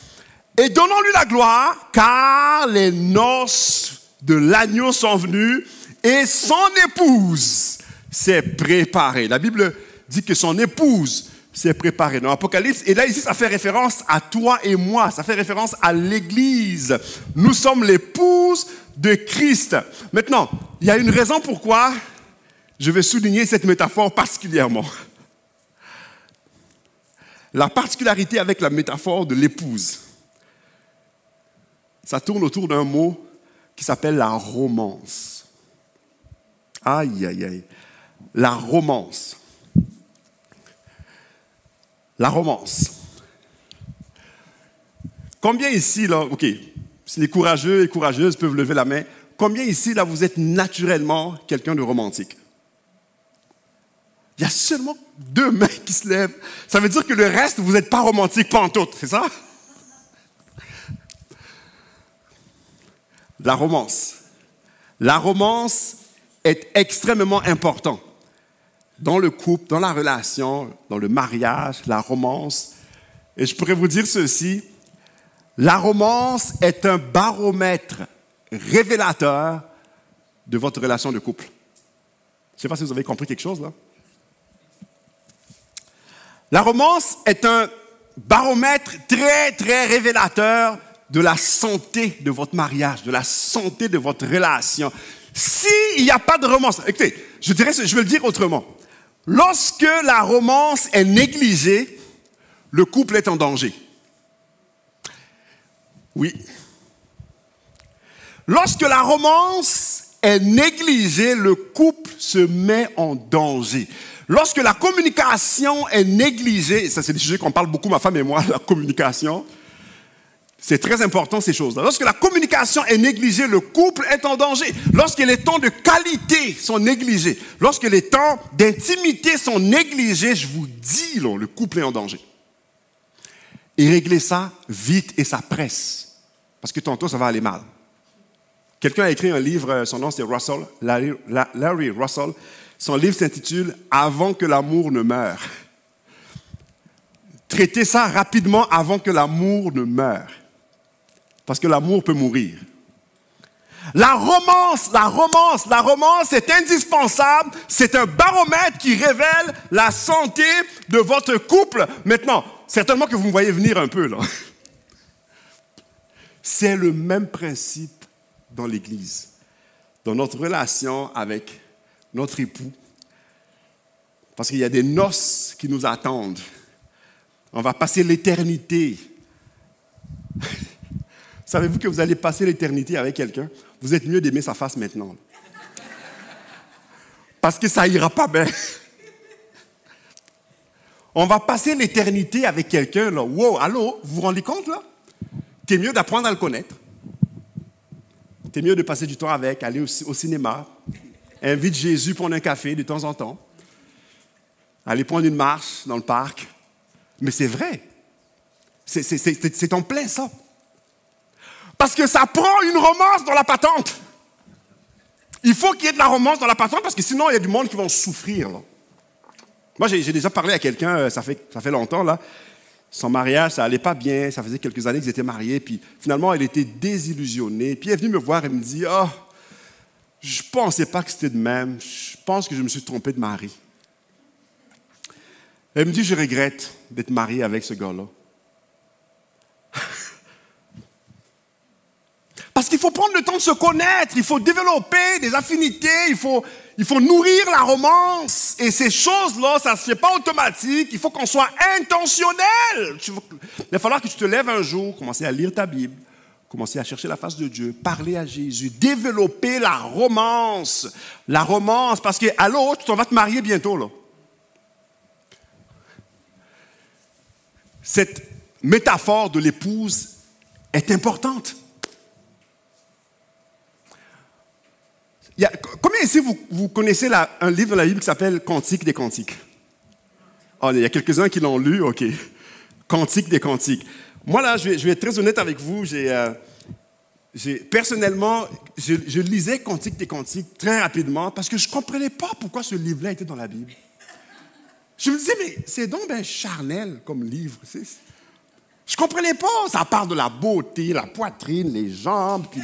S1: et donnons-lui la gloire, car les noces de l'agneau sont venues et son épouse s'est préparée. » La Bible dit que son épouse s'est préparée dans l'Apocalypse. Et là, ici, ça fait référence à toi et moi. Ça fait référence à l'Église. Nous sommes l'épouse de Christ. Maintenant, il y a une raison pourquoi je vais souligner cette métaphore particulièrement. La particularité avec la métaphore de l'épouse, ça tourne autour d'un mot qui s'appelle la romance. Aïe, aïe, aïe. La romance. La romance. Combien ici, là, ok, si les courageux et courageuses peuvent lever la main, combien ici, là, vous êtes naturellement quelqu'un de romantique? Il y a seulement 2 mains qui se lèvent. Ça veut dire que le reste, vous n'êtes pas romantique pantoute, c'est ça? La romance. La romance est extrêmement importante. Dans le couple, dans la relation, dans le mariage, la romance. Et je pourrais vous dire ceci, la romance est un baromètre révélateur de votre relation de couple. Je ne sais pas si vous avez compris quelque chose là. La romance est un baromètre très, très révélateur de la santé de votre mariage, de la santé de votre relation. S'il n'y a pas de romance, écoutez, je vais le dire autrement. Lorsque la romance est négligée, le couple est en danger. Oui. Lorsque la romance est négligée, le couple se met en danger. Lorsque la communication est négligée, et ça c'est des sujets qu'on parle beaucoup, ma femme et moi, la communication, c'est très important ces choses-là. Lorsque la communication est négligée, le couple est en danger. Lorsque les temps de qualité sont négligés, lorsque les temps d'intimité sont négligés, je vous dis, là, le couple est en danger. Et réglez ça vite et ça presse, parce que tantôt ça va aller mal. Quelqu'un a écrit un livre, son nom c'est Larry Russell. Son livre s'intitule « Avant que l'amour ne meure ». Traitez ça rapidement avant que l'amour ne meure. Parce que l'amour peut mourir. La romance est indispensable. C'est un baromètre qui révèle la santé de votre couple. Maintenant, certainement que vous me voyez venir un peu là. C'est le même principe dans l'Église. Dans notre relation avec notre époux. Parce qu'il y a des noces qui nous attendent. On va passer l'éternité. Savez-vous que vous allez passer l'éternité avec quelqu'un? Vous êtes mieux d'aimer sa face maintenant. Parce que ça ira pas bien. On va passer l'éternité avec quelqu'un, là. Wow, allô, vous vous rendez compte, là? T'es mieux d'apprendre à le connaître. T'es mieux de passer du temps avec, aller au cinéma, invite Jésus prendre un café de temps en temps, aller prendre une marche dans le parc. Mais c'est vrai. C'est en plein ça. Parce que ça prend une romance dans la patente. Il faut qu'il y ait de la romance dans la patente parce que sinon, il y a du monde qui vont souffrir. Là. Moi, j'ai déjà parlé à quelqu'un, ça fait longtemps, là. Son mariage, ça allait pas bien, ça faisait quelques années qu'ils étaient mariés, puis finalement, elle était désillusionnée. Puis elle est venue me voir et me dit « Ah, je pensais pas que c'était de même, je pense que je me suis trompé de mari. » Elle me dit « Je regrette d'être mariée avec ce gars-là. » Parce qu'il faut prendre le temps de se connaître, il faut développer des affinités, il faut nourrir la romance. Et ces choses-là, ça ne se fait pas automatique, il faut qu'on soit intentionnel. Il va falloir que tu te lèves un jour, commencer à lire ta Bible, commencer à chercher la face de Dieu, parler à Jésus, développer la romance. La romance, parce que, allô, tu t'en vas te marier bientôt, là. cette métaphore de l'épouse est importante. Combien ici vous connaissez un livre de la Bible qui s'appelle Cantique des Cantiques? Oh, il y a quelques-uns qui l'ont lu, ok. Cantique des Cantiques. Moi, là, je vais être très honnête avec vous. Personnellement, je lisais Cantique des Cantiques très rapidement parce que je ne comprenais pas pourquoi ce livre-là était dans la Bible. Je me disais, mais c'est donc bien charnel comme livre. Je ne comprenais pas. Ça parle de la beauté, la poitrine, les jambes, puis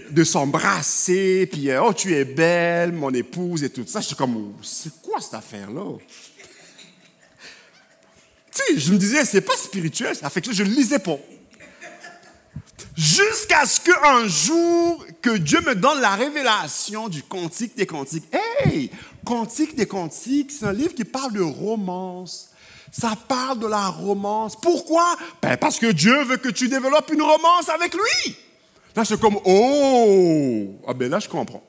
S1: de s'embrasser, puis oh, tu es belle, mon épouse, et tout ça. Je suis comme, c'est quoi cette affaire-là? Je me disais, c'est pas spirituel, ça fait que je ne lisais pas. Jusqu'à ce qu'un jour, que Dieu me donne la révélation du Cantique des Cantiques. Hey! Cantique des Cantiques, c'est un livre qui parle de romance. Ça parle de la romance. Pourquoi? Ben parce que Dieu veut que tu développes une romance avec lui. Là, c'est comme, oh! Ah ben là, je comprends.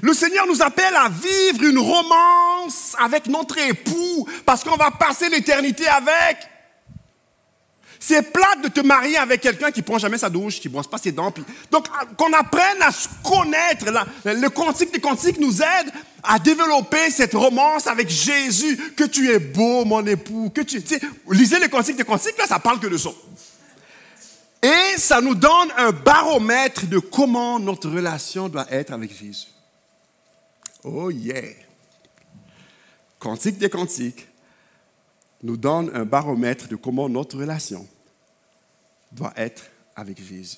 S1: Le Seigneur nous appelle à vivre une romance avec notre époux parce qu'on va passer l'éternité avec. C'est plate de te marier avec quelqu'un qui ne prend jamais sa douche, qui ne brosse pas ses dents. Donc, qu'on apprenne à se connaître. Le Cantique des Cantiques nous aide à développer cette romance avec Jésus. Que tu es beau, mon époux. Lisez le Cantique des Cantiques, là, ça parle que de ça. Et ça nous donne un baromètre de comment notre relation doit être avec Jésus. Oh yeah! Cantique des Cantiques nous donne un baromètre de comment notre relation doit être avec Jésus.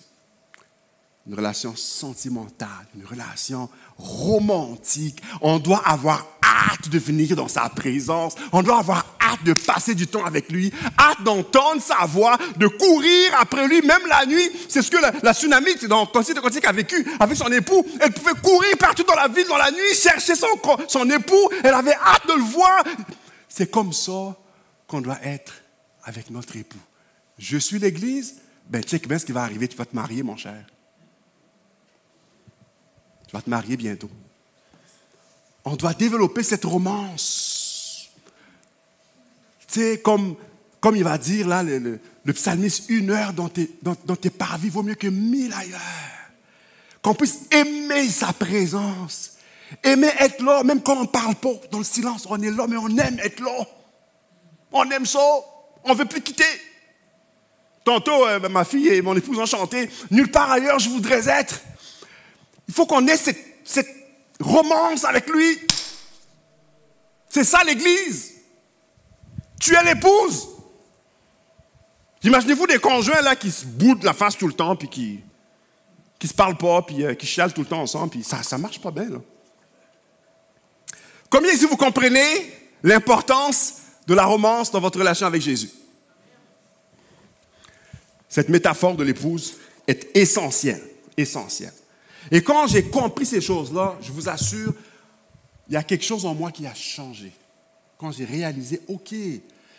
S1: Une relation sentimentale, une relation romantique. On doit avoir hâte de venir dans sa présence. On doit avoir hâte de passer du temps avec lui, hâte d'entendre sa voix, de courir après lui, même la nuit. C'est ce que la Tsunamite, dans Cantique des Cantiques, a vécu avec son époux. Elle pouvait courir partout dans la ville, dans la nuit, chercher son époux. Elle avait hâte de le voir. C'est comme ça qu'on doit être avec notre époux. Je suis l'Église, ben check bien ce qui va arriver, tu vas te marier, mon cher. Tu vas te marier bientôt. On doit développer cette romance. Tu sais, comme il va dire là, le psalmiste, 1 heure dans tes parvis vaut mieux que 1000 ailleurs. Qu'on puisse aimer sa présence. Aimer être là, même quand on ne parle pas, dans le silence, on est là, mais on aime être là. On aime ça. On ne veut plus quitter. Tantôt, ma fille et mon épouse ont chanté « Nulle part ailleurs je voudrais être ». Il faut qu'on ait cette romance avec lui. C'est ça l'Église. Tu es l'épouse. Imaginez-vous des conjoints là qui se boudent la face tout le temps, puis qui se parlent pas, puis qui chialent tout le temps ensemble, puis ça marche pas bien, là. Combien ici vous comprenez l'importance de la romance dans votre relation avec Jésus? Cette métaphore de l'épouse est essentielle, essentielle. Et quand j'ai compris ces choses-là, je vous assure, il y a quelque chose en moi qui a changé. Quand j'ai réalisé, OK,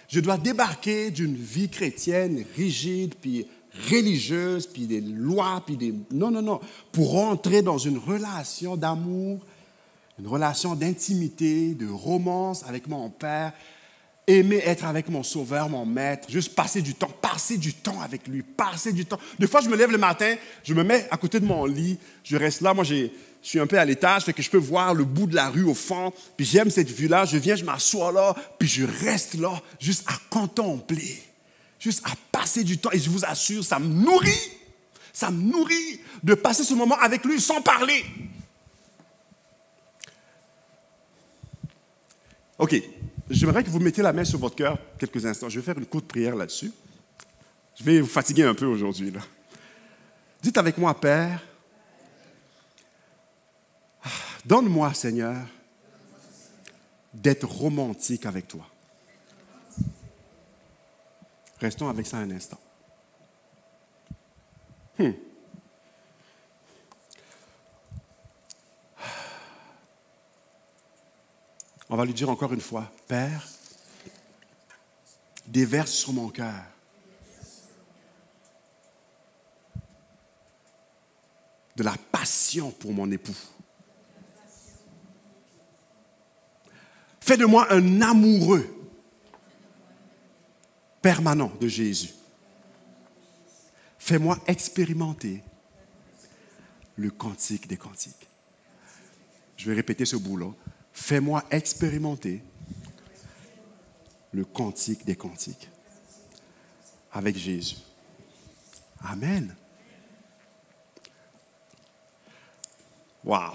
S1: je dois débarquer d'une vie chrétienne rigide, puis religieuse, puis des lois, puis des... Non. Pour rentrer dans une relation d'amour, une relation d'intimité, de romance avec mon Père, aimer être avec mon Sauveur, mon Maître, juste passer du temps avec lui, passer du temps. Des fois, je me lève le matin, je me mets à côté de mon lit, je reste là, moi je suis un peu à l'étage, fait que je peux voir le bout de la rue au fond, puis j'aime cette vue-là, je viens, je m'assois là, puis je reste là, juste à contempler, juste à passer du temps, et je vous assure, ça me nourrit de passer ce moment avec lui sans parler. OK. J'aimerais que vous mettiez la main sur votre cœur quelques instants. Je vais faire une courte prière là-dessus. Je vais vous fatiguer un peu aujourd'hui, là. Dites avec moi, Père, donne-moi, Seigneur, d'être romantique avec toi. Restons avec ça un instant. On va lui dire encore une fois, Père, déverse sur mon cœur de la passion pour mon époux. Fais de moi un amoureux permanent de Jésus. Fais-moi expérimenter le cantique des cantiques. Je vais répéter ce bout-là. Fais-moi expérimenter le cantique des cantiques avec Jésus. Amen. Wow.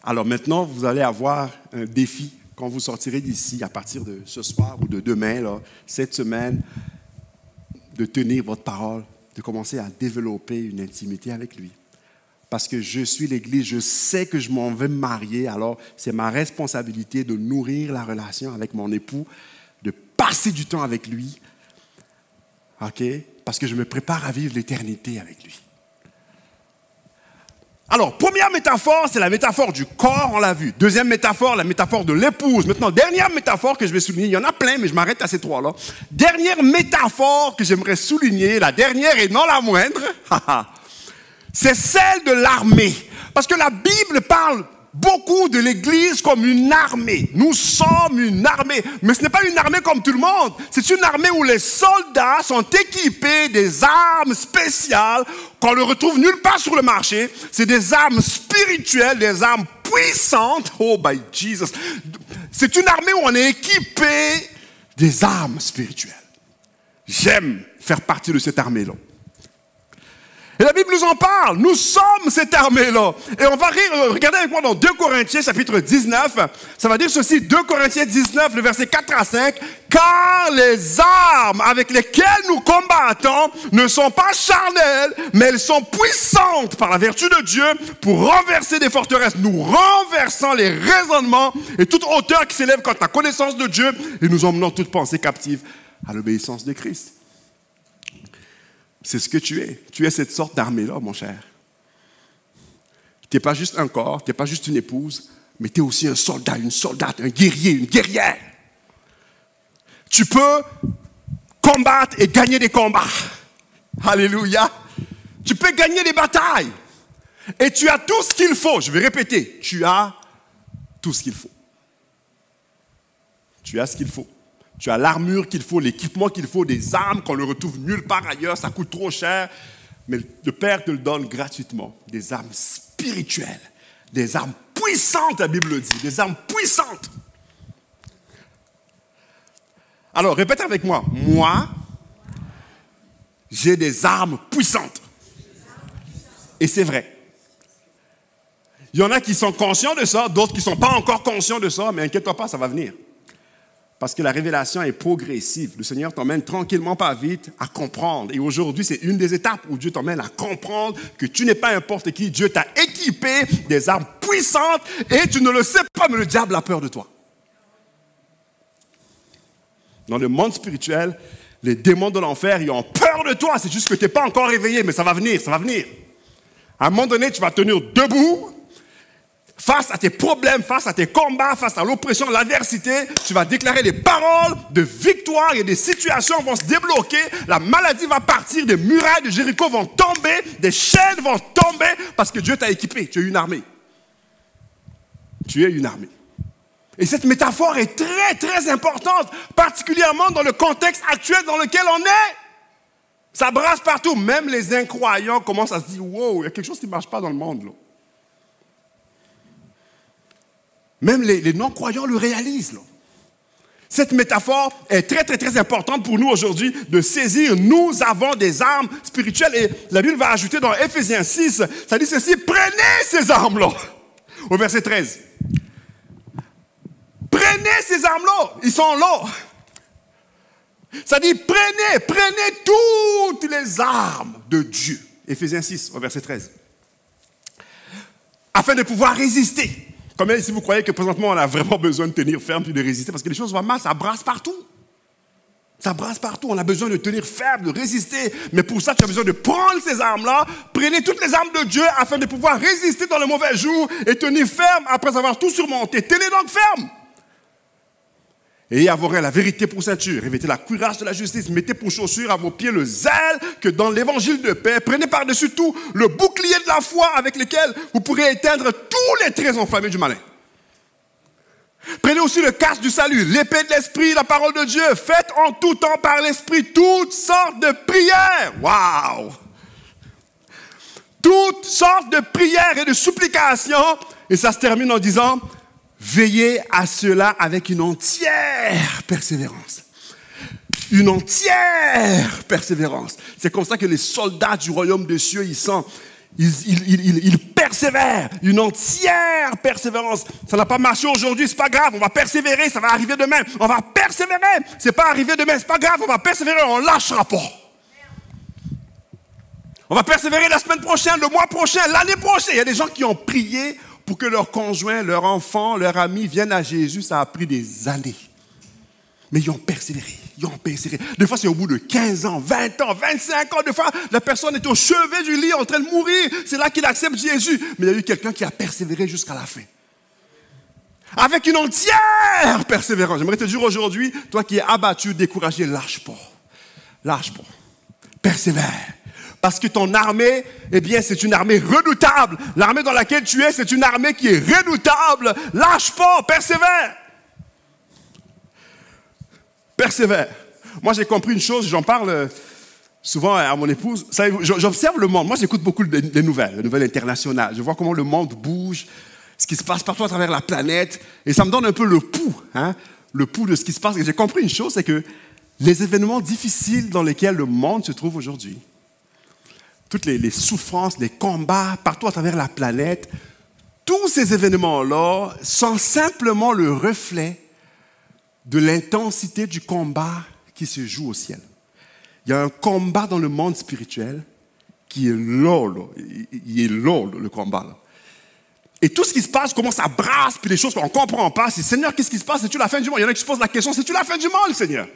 S1: Alors maintenant, vous allez avoir un défi quand vous sortirez d'ici à partir de ce soir ou de demain, là, cette semaine, de tenir votre parole, de commencer à développer une intimité avec lui. Parce que je suis l'Église, je sais que je m'en vais me marier, alors c'est ma responsabilité de nourrir la relation avec mon époux, de passer du temps avec lui, ok? Parce que je me prépare à vivre l'éternité avec lui. Alors, première métaphore, c'est la métaphore du corps, on l'a vu. Deuxième métaphore, la métaphore de l'épouse. Maintenant, dernière métaphore que je vais souligner, il y en a plein, mais je m'arrête à ces trois-là. Dernière métaphore que j'aimerais souligner, la dernière et non la moindre, c'est celle de l'armée. Parce que la Bible parle beaucoup de l'Église comme une armée. Nous sommes une armée. Mais ce n'est pas une armée comme tout le monde. C'est une armée où les soldats sont équipés des armes spéciales qu'on ne retrouve nulle part sur le marché. C'est des armes spirituelles, des armes puissantes. Oh, by Jesus. C'est une armée où on est équipé des armes spirituelles. J'aime faire partie de cette armée-là. Et la Bible nous en parle. Nous sommes cette armée-là. Et on va regarder avec moi dans 2 Corinthiens, chapitre 19. Ça va dire ceci, 2 Corinthiens 19, le verset 4 à 5. Car les armes avec lesquelles nous combattons ne sont pas charnelles, mais elles sont puissantes par la vertu de Dieu pour renverser des forteresses. Nous renversons les raisonnements et toute hauteur qui s'élève contre la connaissance de Dieu et nous emmenons toute pensée captive à l'obéissance de Christ. C'est ce que tu es. Tu es cette sorte d'armée-là, mon cher. Tu n'es pas juste un corps, tu n'es pas juste une épouse, mais tu es aussi un soldat, une soldate, un guerrier, une guerrière. Tu peux combattre et gagner des combats. Alléluia. Tu peux gagner des batailles. Et tu as tout ce qu'il faut. Je vais répéter. Tu as tout ce qu'il faut. Tu as ce qu'il faut. Tu as l'armure qu'il faut, l'équipement qu'il faut, des armes qu'on ne retrouve nulle part ailleurs, ça coûte trop cher. Mais le Père te le donne gratuitement. Des armes spirituelles, des armes puissantes, la Bible le dit, des armes puissantes. Alors, répète avec moi. Moi, j'ai des armes puissantes. Et c'est vrai. Il y en a qui sont conscients de ça, d'autres qui ne sont pas encore conscients de ça, mais inquiète-toi pas, ça va venir. Parce que la révélation est progressive. Le Seigneur t'emmène tranquillement, pas vite, à comprendre. Et aujourd'hui, c'est une des étapes où Dieu t'emmène à comprendre que tu n'es pas n'importe qui. Dieu t'a équipé des armes puissantes et tu ne le sais pas, mais le diable a peur de toi. Dans le monde spirituel, les démons de l'enfer, ils ont peur de toi. C'est juste que tu n'es pas encore réveillé, mais ça va venir, ça va venir. À un moment donné, tu vas tenir debout. Face à tes problèmes, face à tes combats, face à l'oppression, l'adversité, tu vas déclarer des paroles de victoire et des situations vont se débloquer. La maladie va partir, des murailles de Jéricho vont tomber, des chaînes vont tomber parce que Dieu t'a équipé. Tu es une armée. Tu es une armée. Et cette métaphore est très, très importante, particulièrement dans le contexte actuel dans lequel on est. Ça brasse partout. Même les incroyants commencent à se dire « Wow, il y a quelque chose qui ne marche pas dans le monde. » là. Même les non-croyants le réalisent. Là. Cette métaphore est très, très, très importante pour nous aujourd'hui de saisir. Nous avons des armes spirituelles. Et la Bible va ajouter dans Éphésiens 6, ça dit ceci, prenez ces armes-là. Au verset 13. Prenez ces armes-là. Ils sont là. Ça dit, prenez toutes les armes de Dieu. Éphésiens 6, au verset 13. Afin de pouvoir résister. Combien ici vous croyez que présentement on a vraiment besoin de tenir ferme et de résister parce que les choses vont mal, ça brasse partout. Ça brasse partout, on a besoin de tenir ferme, de résister. Mais pour ça, tu as besoin de prendre ces armes-là, prenez toutes les armes de Dieu afin de pouvoir résister dans le mauvais jour et tenir ferme après avoir tout surmonté. Tenez donc ferme. Ayez à vos reins la vérité pour ceinture, revêtez la cuirasse de la justice, mettez pour chaussure à vos pieds le zèle que dans l'évangile de paix. Prenez par-dessus tout le bouclier de la foi avec lequel vous pourrez éteindre tous les traits enflammés du malin. Prenez aussi le casque du salut, l'épée de l'esprit, la parole de Dieu. Faites en tout temps par l'esprit toutes sortes de prières. Waouh! Toutes sortes de prières et de supplications. Et ça se termine en disant, veillez à cela avec une entière persévérance. Une entière persévérance. C'est comme ça que les soldats du royaume des cieux, ils persévèrent. Une entière persévérance. Ça n'a pas marché aujourd'hui, c'est pas grave. On va persévérer, ça va arriver demain. On va persévérer. C'est pas arrivé demain, c'est pas grave. On va persévérer, on lâchera pas. On va persévérer la semaine prochaine, le mois prochain, l'année prochaine. Il y a des gens qui ont prié pour que leur conjoint, leur enfant, leur ami viennent à Jésus. Ça a pris des années. Mais ils ont persévéré. Ils ont persévéré. Des fois, c'est au bout de 15 ans, 20 ans, 25 ans. Des fois, la personne est au chevet du lit en train de mourir. C'est là qu'il accepte Jésus. Mais il y a eu quelqu'un qui a persévéré jusqu'à la fin. Avec une entière persévérance. J'aimerais te dire aujourd'hui, toi qui es abattu, découragé, lâche pas. Lâche pas. Persévère. Parce que ton armée, eh bien, c'est une armée redoutable. L'armée dans laquelle tu es, c'est une armée qui est redoutable. Lâche pas, persévère. Persévère. Moi, j'ai compris une chose, j'en parle souvent à mon épouse. J'observe le monde. Moi, j'écoute beaucoup des nouvelles, les nouvelles internationales. Je vois comment le monde bouge, ce qui se passe partout à travers la planète. Et ça me donne un peu le pouls, le pouls de ce qui se passe. Et j'ai compris une chose, c'est que les événements difficiles dans lesquels le monde se trouve aujourd'hui, toutes les souffrances, les combats partout à travers la planète, tous ces événements-là sont simplement le reflet de l'intensité du combat qui se joue au ciel. Il y a un combat dans le monde spirituel qui est là. Il est là, le combat. Là. Et tout ce qui se passe, comment ça brasse, puis les choses qu'on ne comprend pas, c'est Seigneur, qu'est-ce qui se passe? C'est-tu la fin du monde? Il y en a qui se posent la question, c'est-tu la fin du monde, Seigneur?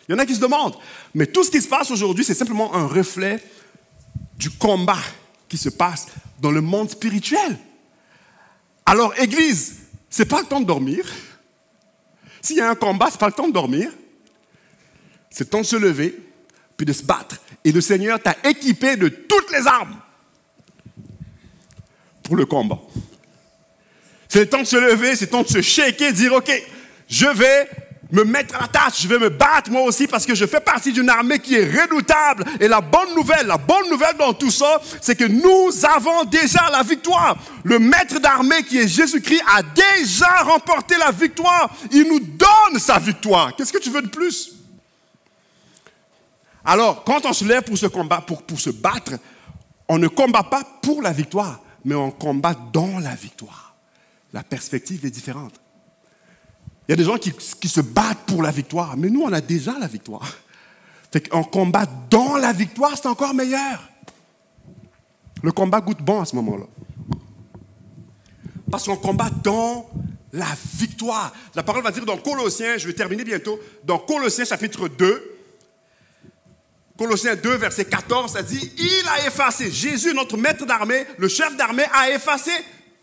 S1: Il y en a qui se demandent. Mais tout ce qui se passe aujourd'hui, c'est simplement un reflet du combat qui se passe dans le monde spirituel. Alors, Église, ce n'est pas le temps de dormir. S'il y a un combat, ce n'est pas le temps de dormir. C'est le temps de se lever, puis de se battre. Et le Seigneur t'a équipé de toutes les armes pour le combat. C'est le temps de se lever, c'est le temps de se shaker, de dire, OK, je vais me mettre à la tâche, je vais me battre moi aussi parce que je fais partie d'une armée qui est redoutable. Et la bonne nouvelle dans tout ça, c'est que nous avons déjà la victoire. Le maître d'armée qui est Jésus-Christ a déjà remporté la victoire. Il nous donne sa victoire. Qu'est-ce que tu veux de plus? Alors, quand on se lève pour se combattre, pour se battre, on ne combat pas pour la victoire, mais on combat dans la victoire. La perspective est différente. Il y a des gens qui se battent pour la victoire, mais nous, on a déjà la victoire. Fait qu'on combat dans la victoire, c'est encore meilleur. Le combat goûte bon à ce moment-là. Parce qu'on combat dans la victoire. La parole va dire dans Colossiens, je vais terminer bientôt, dans Colossiens chapitre 2, Colossiens 2, verset 14, ça dit, il a effacé, Jésus, notre maître d'armée, le chef d'armée, a effacé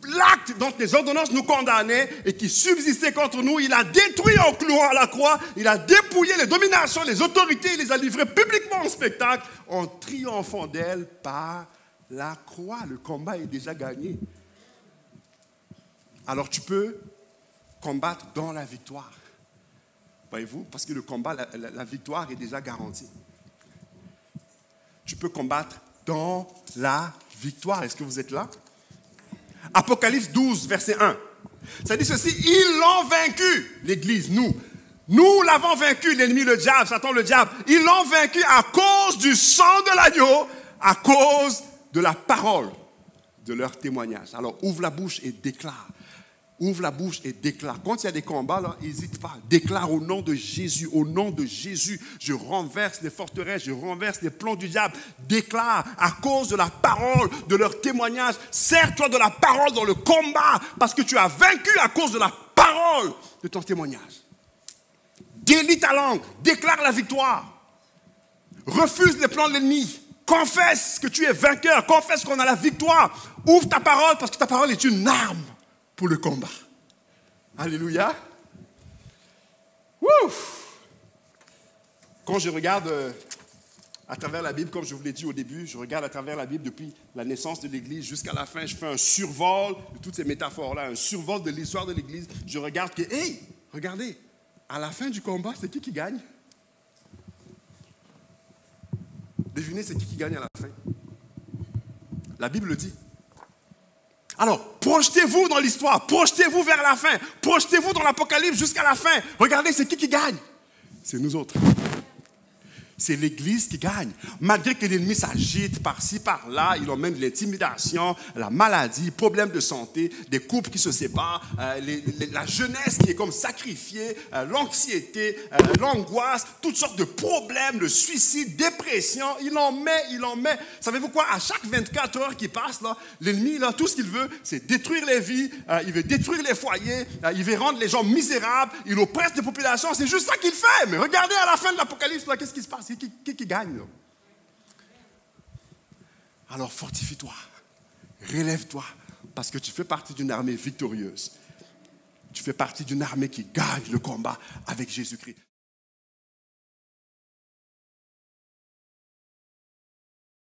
S1: l'acte dont les ordonnances nous condamnaient et qui subsistait contre nous. Il a détruit en clouant à la croix, il a dépouillé les dominations, les autorités, il les a livrées publiquement en spectacle en triomphant d'elles par la croix. Le combat est déjà gagné. Alors tu peux combattre dans la victoire. Voyez-vous, parce que le combat, la victoire est déjà garantie. Tu peux combattre dans la victoire. Est-ce que vous êtes là? Apocalypse 12, verset 1. Ça dit ceci, ils l'ont vaincu, l'Église, nous. Nous l'avons vaincu, l'ennemi, le diable, Satan, le diable. Ils l'ont vaincu à cause du sang de l'agneau, à cause de la parole de leur témoignage. Alors, ouvre la bouche et déclare. Ouvre la bouche et déclare. Quand il y a des combats, là, n'hésite pas. Déclare au nom de Jésus. Au nom de Jésus, je renverse les forteresses, je renverse les plans du diable. Déclare à cause de la parole, de leur témoignage. Sers-toi de la parole dans le combat parce que tu as vaincu à cause de la parole de ton témoignage. Délie ta langue. Déclare la victoire. Refuse les plans de l'ennemi. Confesse que tu es vainqueur. Confesse qu'on a la victoire. Ouvre ta parole parce que ta parole est une arme pour le combat. Alléluia. Wouh! Quand je regarde à travers la Bible, comme je vous l'ai dit au début, je regarde à travers la Bible depuis la naissance de l'Église jusqu'à la fin. Je fais un survol de toutes ces métaphores-là, un survol de l'histoire de l'Église. Je regarde que, hey, regardez, à la fin du combat, c'est qui gagne? Devinez, c'est qui gagne à la fin? La Bible le dit. Alors, projetez-vous dans l'histoire, projetez-vous vers la fin, projetez-vous dans l'Apocalypse jusqu'à la fin. Regardez, c'est qui gagne? C'est nous autres. C'est l'Église qui gagne. Malgré que l'ennemi s'agite par-ci, par-là, il emmène l'intimidation, la maladie, problèmes de santé, des couples qui se séparent, la jeunesse qui est comme sacrifiée, l'anxiété, l'angoisse, toutes sortes de problèmes, le suicide, dépression, il en met. Savez-vous quoi? À chaque 24 heures qui passent, là, l'ennemi, là, tout ce qu'il veut, c'est détruire les vies, il veut détruire les foyers, il veut rendre les gens misérables, il oppresse les populations, c'est juste ça qu'il fait. Mais regardez à la fin de l'Apocalypse, là, qu'est-ce qui se passe? Qui gagne là? Alors fortifie-toi, relève-toi, parce que tu fais partie d'une armée victorieuse. Tu fais partie d'une armée qui gagne le combat avec Jésus-Christ.